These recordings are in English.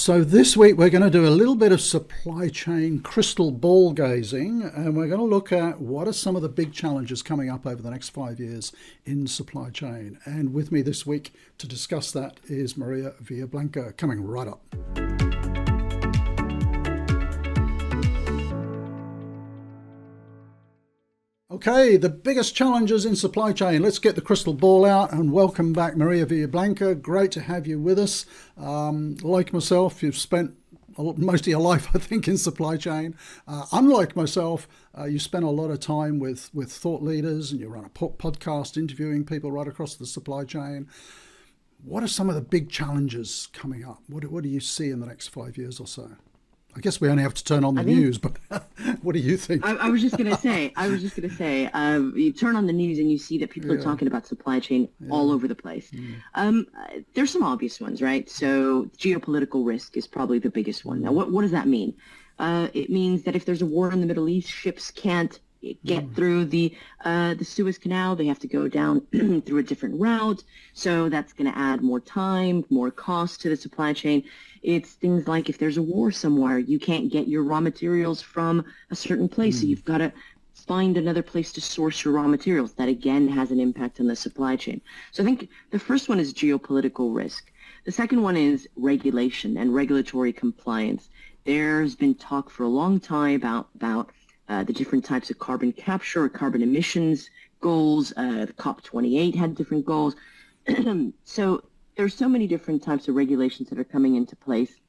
So this week we're going to do a little bit of supply chain crystal ball gazing, and we're going to look at what are some of the big challenges coming up over the next 5 years in supply chain. And with me this week to discuss that is Maria Villablanca, coming right up. Okay, the biggest challenges in supply chain. Let's get the crystal ball out and welcome back Maria Villablanca. Great to have you with us. Like myself, you've spent most of your life, I think, in supply chain. Unlike myself, you spend a lot of time with thought leaders, and you run a podcast interviewing people right across the supply chain. What are some of the big challenges coming up? What do you see in the next 5 years or so? I guess we only have to turn on the news, but what do you think? I was just going to say, you turn on the news and you see that people are talking about supply chain all over the place. There's some obvious ones, right? So geopolitical risk is probably the biggest one. Now, what does that mean? It means that if there's a war in the Middle East, ships can't get through the Suez Canal. They have to go down through a different route. So that's going to add more time, more cost to the supply chain. It's things like if there's a war somewhere, you can't get your raw materials from a certain place. So you've got to find another place to source your raw materials. That, again, has an impact on the supply chain. So I think the first one is geopolitical risk. The second one is regulation and regulatory compliance. There's been talk for a long time about the different types of carbon capture or carbon emissions goals. The COP28 had different goals. So there's so many different types of regulations that are coming into place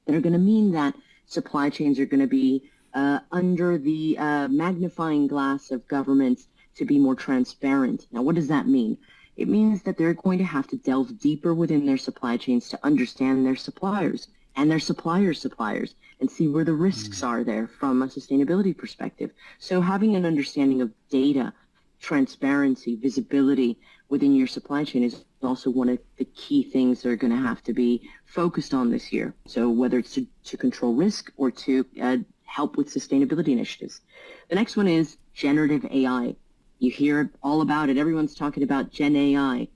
that are going to mean that supply chains are going to be under the magnifying glass of governments to be more transparent. Now, what does that mean? It means that they're going to have to delve deeper within their supply chains to understand their suppliers and their suppliers' suppliers and see where the risks are there from a sustainability perspective. So having an understanding of data, transparency, visibility within your supply chain is also one of the key things that are going to have to be focused on this year. So whether it's to control risk or to help with sustainability initiatives. The next one is generative AI. You hear all about it. Everyone's talking about Gen AI.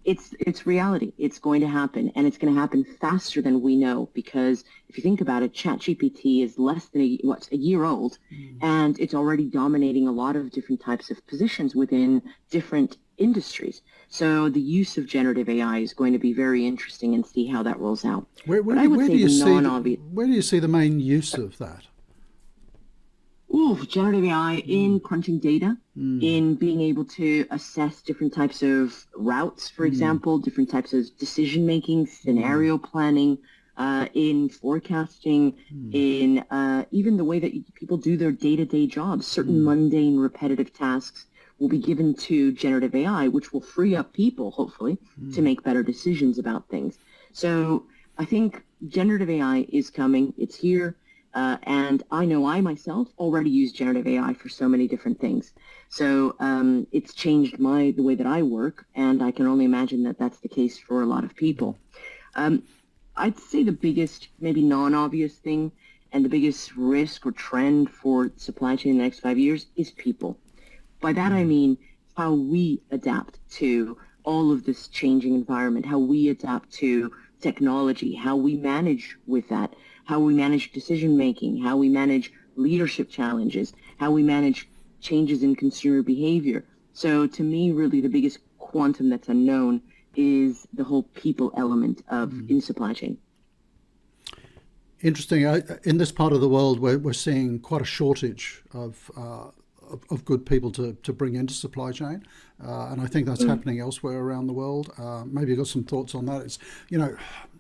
It's reality. It's going to happen, and it's going to happen faster than we know, because if you think about it, ChatGPT is less than a year old, and it's already dominating a lot of different types of positions within different industries. So the use of generative AI is going to be very interesting, and see how that rolls out. Where do you see the main use of that? Generative AI in crunching data, in being able to assess different types of routes, for example, different types of decision-making, scenario planning, in forecasting, in even the way that people do their day-to-day jobs. Certain mundane, repetitive tasks will be given to generative AI, which will free up people, hopefully, to make better decisions about things. So I think generative AI is coming. It's here. And I know I myself already use generative AI for so many different things. So it's changed the way that I work, and I can only imagine that that's the case for a lot of people. I'd say the biggest, maybe non-obvious thing, and the biggest risk or trend for supply chain in the next 5 years is people. By that I mean how we adapt to all of this changing environment, how we adapt to technology, how we manage with that, how we manage decision-making, how we manage leadership challenges, how we manage changes in consumer behavior. So to me, really, the biggest quantum that's unknown is the whole people element of in supply chain. Interesting. In this part of the world, we're seeing quite a shortage of good people to bring into supply chain, and I think that's happening elsewhere around the world. Maybe you've got some thoughts on that. It's,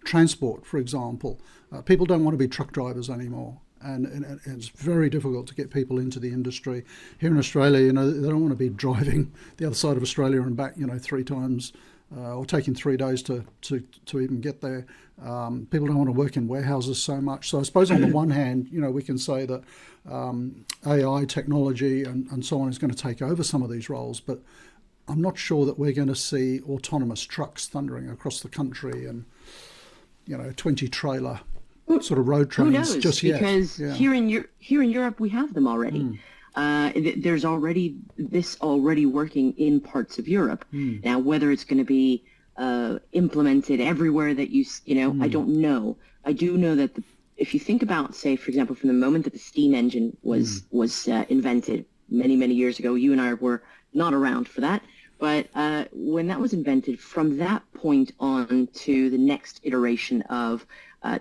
transport, for example. People don't want to be truck drivers anymore, and it's very difficult to get people into the industry. Here in Australia, they don't want to be driving the other side of Australia and back, 3 times, or taking 3 days to even get there. People don't want to work in warehouses so much. So I suppose on the one hand, we can say that AI technology and so on is going to take over some of these roles, but I'm not sure that we're going to see autonomous trucks thundering across the country and 20-trailer sort of road trains. Who knows? Just yet. Because here in Europe we have them already. There's already working in parts of Europe. Now, whether it's going to be implemented everywhere that I don't know. I do know that if you think about, say, for example, from the moment that the steam engine was invented many years ago, you and I were not around for that, but when that was invented, from that point on to the next iteration of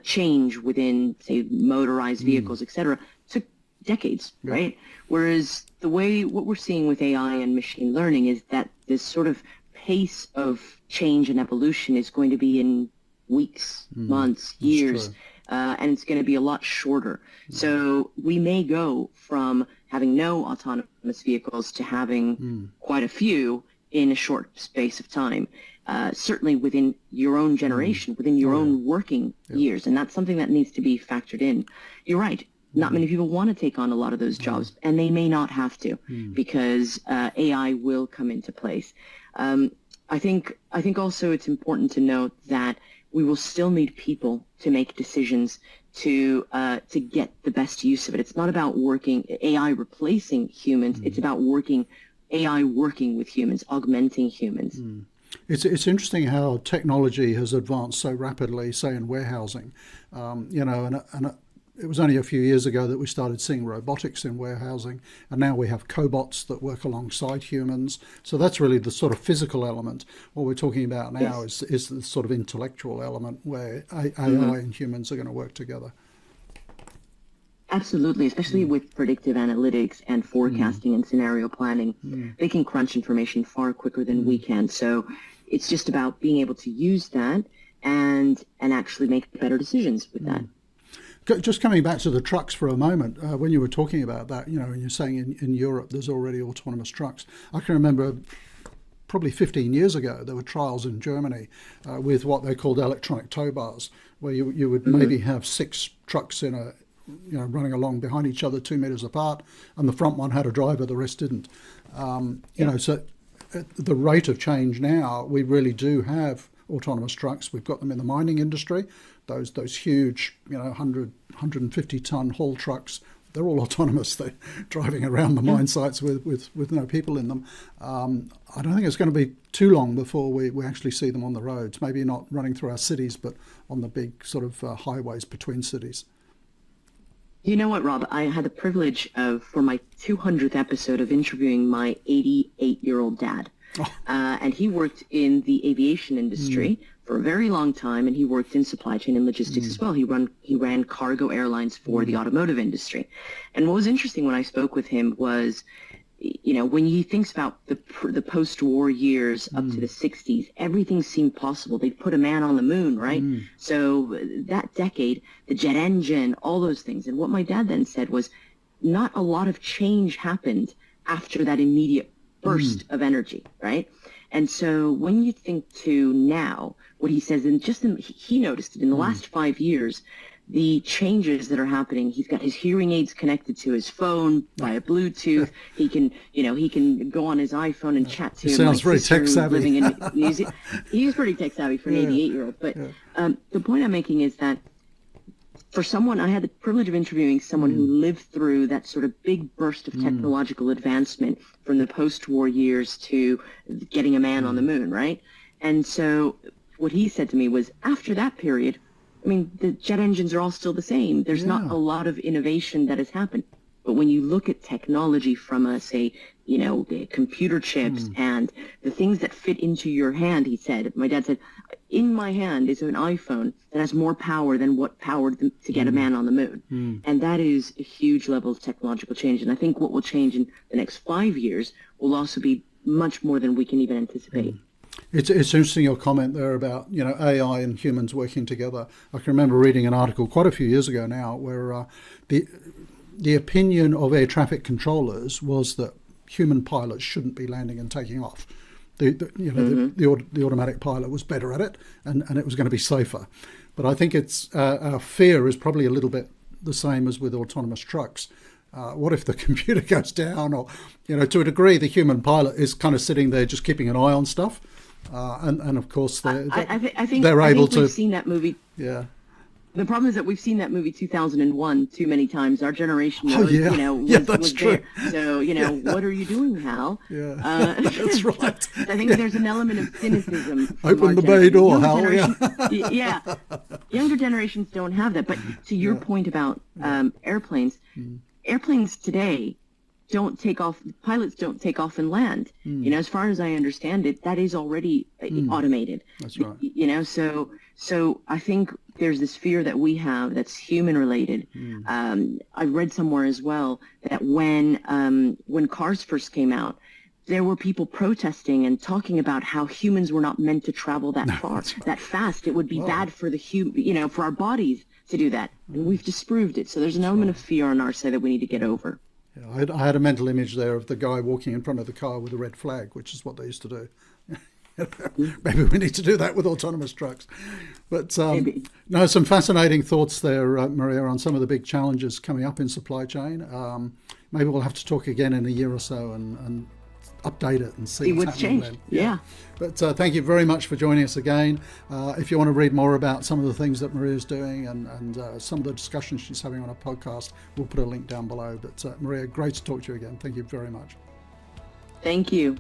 change within, say, motorized vehicles, etc., took decades, right? Whereas what we're seeing with AI and machine learning is that this sort of pace of change and evolution is going to be in weeks, months, years, and it's going to be a lot shorter. So we may go from having no autonomous vehicles to having quite a few in a short space of time, certainly within your own generation, within your own working years. And that's something that needs to be factored in. You're right. Not many people want to take on a lot of those jobs, and they may not have to because AI will come into place. I think also it's important to note that we will still need people to make decisions to get the best use of it. It's not about AI replacing humans. It's about AI working with humans, augmenting humans. It's interesting how technology has advanced so rapidly, say in warehousing, and it was only a few years ago that we started seeing robotics in warehousing, and now we have cobots that work alongside humans. So that's really the sort of physical element. What we're talking about now is the sort of intellectual element where AI and humans are going to work together. Absolutely, especially with predictive analytics and forecasting and scenario planning. They can crunch information far quicker than we can. So it's just about being able to use that and actually make better decisions with that. Just coming back to the trucks for a moment, when you were talking about that, and you're saying in Europe there's already autonomous trucks. I can remember probably 15 years ago there were trials in Germany with what they called electronic tow bars, where you would maybe have 6 trucks in running along behind each other 2 meters apart, and the front one had a driver, the rest didn't. So at the rate of change now, we really do have autonomous trucks. We've got them in the mining industry. Those huge, 150 ton haul trucks, they're all autonomous. They're driving around the mine sites with no people in them. I don't think it's going to be too long before we actually see them on the roads. Maybe not running through our cities, but on the big sort of highways between cities. You know what, Rob? I had the privilege for my 200th episode of interviewing my 88-year-old dad. And he worked in the aviation industry for a very long time, and he worked in supply chain and logistics as well. He ran cargo airlines for the automotive industry. And what was interesting when I spoke with him was, when he thinks about the post-war years up to the 60s, everything seemed possible. They'd put a man on the moon, right? So that decade, the jet engine, all those things. And what my dad then said was, not a lot of change happened after that immediate burst of energy, right? And so when you think to now, what he says, he noticed it in the last 5 years, the changes that are happening. He's got his hearing aids connected to his phone via Bluetooth. He can go on his iPhone and chat to him. Sounds very tech savvy. Living in New Zealand. He's pretty tech savvy for an 88-year-old. But the point I'm making is that for someone, I had the privilege of interviewing someone who lived through that sort of big burst of technological advancement from the post-war years to getting a man on the moon, right? And so what he said to me was, after that period, I mean, the jet engines are all still the same. There's not a lot of innovation that has happened. But when you look at technology from the computer chips and the things that fit into your hand, my dad said, in my hand is an iPhone that has more power than what powered them to get a man on the moon. And that is a huge level of technological change. And I think what will change in the next 5 years will also be much more than we can even anticipate. It's interesting your comment there about AI and humans working together. I can remember reading an article quite a few years ago now where the opinion of air traffic controllers was that human pilots shouldn't be landing and taking off. The automatic pilot was better at it, and it was going to be safer. But I think our fear is probably a little bit the same as with autonomous trucks. What if the computer goes down, or to a degree, the human pilot is kind of sitting there just keeping an eye on stuff, and of course they're able to. We've seen that movie. Yeah. The problem is that we've seen that movie 2001 too many times. Our generation, was, yeah. That's was true. there. So, what are you doing, Hal? Yeah, that's right. I think there's an element of cynicism. Open the bay door, Hal. Yeah. Younger generations don't have that. But to your point about airplanes, airplanes today don't take off, pilots don't take off and land. As far as I understand it, that is already automated. That's right. So I think there's this fear that we have that's human related. I read somewhere as well that when cars first came out, there were people protesting and talking about how humans were not meant to travel that far, that fast. It would be bad for for our bodies to do that. And we've disproved it. So there's an element of fear on our side that we need to get over. Yeah, I had a mental image there of the guy walking in front of the car with a red flag, which is what they used to do. Maybe we need to do that with autonomous trucks. But no, some fascinating thoughts there, Maria, on some of the big challenges coming up in supply chain. Maybe we'll have to talk again in a year or so and update it and see what's happening changed. then. Yeah. But thank you very much for joining us again. If you want to read more about some of the things that Maria's doing and some of the discussions she's having on her podcast, we'll put a link down below. But Maria, great to talk to you again. Thank you very much. Thank you.